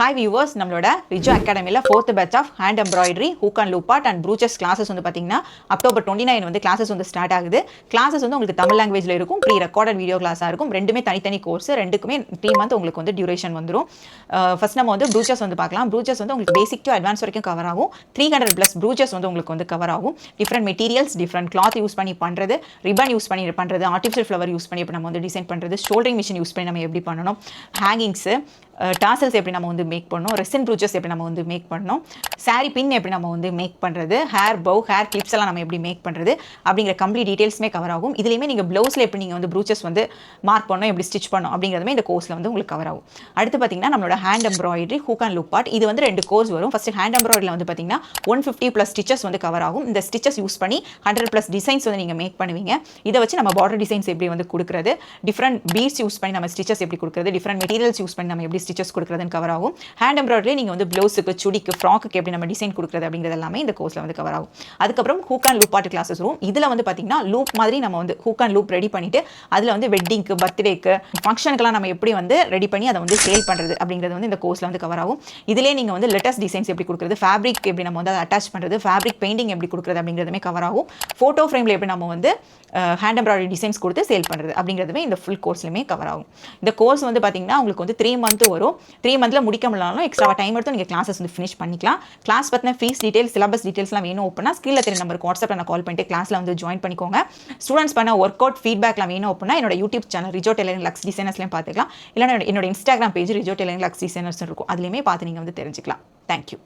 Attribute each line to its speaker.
Speaker 1: Hi viewers, நம்மளோட ரிஜோ அகாடமியில் 4th batch of hand embroidery, hook and loop art and brooches classes வந்து பார்த்தீங்கன்னா October 29 வந்து கிளாஸஸ் வந்து ஸ்டார்ட் ஆகுது. கிளாஸஸ் வந்து உங்களுக்கு தமிழ் லாங்குவேஜில் இருக்கும், ப்ரீ ரெக்கார்டட் வீடியோ கிளாஸாக இருக்கும். ரெண்டுமே தனித்தனி கோர்ஸ், ரெண்டுக்குமே 3 month உங்களுக்கு வந்து டியூரேஷன் வந்துடும். ஃபர்ஸ்ட் நம்ம வந்து ப்ரூச்சஸ் வந்து பார்க்கலாம். ப்ரூச்சஸ் வந்து உங்களுக்கு பேசிக் டு அட்வான்ஸ் வரைக்கும் கவர் ஆகும். 300+ ப்ரூச்சஸ் வந்து உங்களுக்கு வந்து கவர் ஆகும். Different materials, different cloth use பண்ணி பண்ணுறது, ரிப்பன் யூஸ் பண்ணி பண்ணுறது, ஆர்டிஃபிஷியல் ஃப்ளவர் யூஸ் பண்ணி எப்படி நம்ம வந்து டிசைன் பண்ணுறது, ஷோல்டரிங் மிஷின் யூஸ் பண்ணி நம்ம எப்படி பண்ணணும், ஹேங்கிங்ஸு, டாசல்ஸ் எப்படி நம்ம வந்து மேக் பண்ணணும், ரெசின் ப்ரூச்சஸ் எப்படி நம்ம வந்து மேக் பண்ணணும், சாரி பின் எப்படி நம்ம வந்து மேக் பண்ணுறது, ஹேர் பவ், ஹேர் கிளிப்ஸ் எல்லாம் நம்ம எப்படி மேக் பண்ணுறது அப்படிங்கிற கம்ப்ளீட் டீட்டெயில்ஸுமே கவர் ஆகும். இதுலேயுமே நீங்கள் ப்ளவுஸில் எப்படி நீங்கள் வந்து ப்ரூச்சஸ் வந்து மார்க் பண்ணணும், எப்படி ஸ்டிச் பண்ணணும் அப்படிங்கிறதுமே இந்த கோர்ஸில் வந்து உங்களுக்கு கவர் ஆகும். அடுத்து பார்த்தீங்கன்னா நம்மளோட hand embroidery, hook and loop art, இது வந்து 2 கோர்ஸ் வரும். ஃபஸ்ட்டு ஹேண்ட் எம்ப்ராய்டரியில் வந்து பார்த்தீங்கன்னா 150+ ஸ்டிச்சஸ் வந்து கவர் ஆகும். இந்த ஸ்டிச்சஸ் யூஸ் பண்ணி 100+ டிசைன்ஸ் வந்து நீங்கள் மேக் பண்ணுவீங்க. இதை வச்சு நம்ம பார்டர் டிசைன்ஸ் எப்படி வந்து கொடுக்குறது, டிஃப்ரெண்ட் பீட்ஸ் யூஸ் பண்ணி நம்ம ஸ்டிச்சஸ் எப்படி கொடுக்குறது, டிஃப்ரெண்ட் மெட்டீரியல்ஸ் யூஸ் பண்ணி நம்ம எப்படி ஸ்டிச்சஸ் கொடுக்குறதுன்னு கவர் ஆகும். ஹேண்ட் எம்ப்ராய்டரி நீங்கள் வந்து ப்ளவுஸுக்கு, சுடிக்கு, ஃப்ராக்கு எப்படி நம்ம டிசைன் கொடுக்குறது அப்படிங்கிறது எல்லாமே இந்த கோர்ஸில் வந்து கவர் ஆகும். அதுக்கப்புறம் hook and loop art classes வரும். இதில் வந்து பார்த்தீங்கன்னா லூப் மாதிரி நம்ம வந்து ஹூக் அண்ட் லூப் ரெடி பண்ணிட்டு அதில் வந்து வெட்டிங்க்கு, பர்த்டேக்கு, ஃபங்க்ஷனுக்குலாம் நம்ம எப்படி வந்து ரெடி பண்ணி அதை வந்து சேல் பண்ணுறது அப்படிங்கிறது வந்து இந்த கோர்ஸில் வந்து கவர் ஆகும். இதிலே நீங்கள் வந்து லேட்டஸ்ட் டிசைன்ஸ் எப்படி கொடுக்குறது, ஃபேப்ரிக் எப்படி நம்ம வந்து அதை அட்டாச் பண்ணுறது, ஃபேப்ரிக் பெயிண்டிங் எப்படி கொடுக்குறது அப்படிங்கிறதுமே கவர் ஆகும். ஃபோட்டோ ஃப்ரேமில் எப்படி நம்ம வந்து ஹேண்ட் எம்ப்ராய்டரி டிசைன்ஸ் கொடுத்து சேல் பண்ணுறது அப்படிங்கிறதுமே இந்த ஃபுல் கோர்ஸ்லையுமே கவர் ஆகும். இந்த கோர்ஸ் வந்து பார்த்தீங்கன்னா உங்களுக்கு வந்து 3 month வரும். 3 monthல முடிக்க முடியலனாலும் எக்ஸ்ட்ரா டைம் எடுத்து நீங்கள் கிளாஸஸ் வந்து ஃபினிஷ் பண்ணிக்கலாம். கிளாஸ் பற்றின ஃபீஸ் டீடைல்ஸ், சிலபஸ் டீடைல்ஸ்லாம் வேணும் அப்படின்னா ஸ்க்ரீனில் தெரிய நம்பருக்கு வாட்ஸ்அப்பில் நான் கால் பண்ணிட்டு கிளாஸில் வந்து ஜாயின் பண்ணிக்கோங்க. ஸ்டூடெண்ட்ஸ் பண்ண ஒர்க் அவுட் ஃபீட்பேக்லாம் வேணும் அப்படின்னா என்னோட YouTube channel Rijo tailoring luxe டிசைனர்ஸ்லையும் பார்த்துக்கலாம். இல்லைனா என்னோட Instagram page Rijo tailoring luxe designers இருக்கும், அதுலேயுமே பார்த்து நீங்கள் வந்து தெரிஞ்சுக்கலாம். தேங்க்யூ.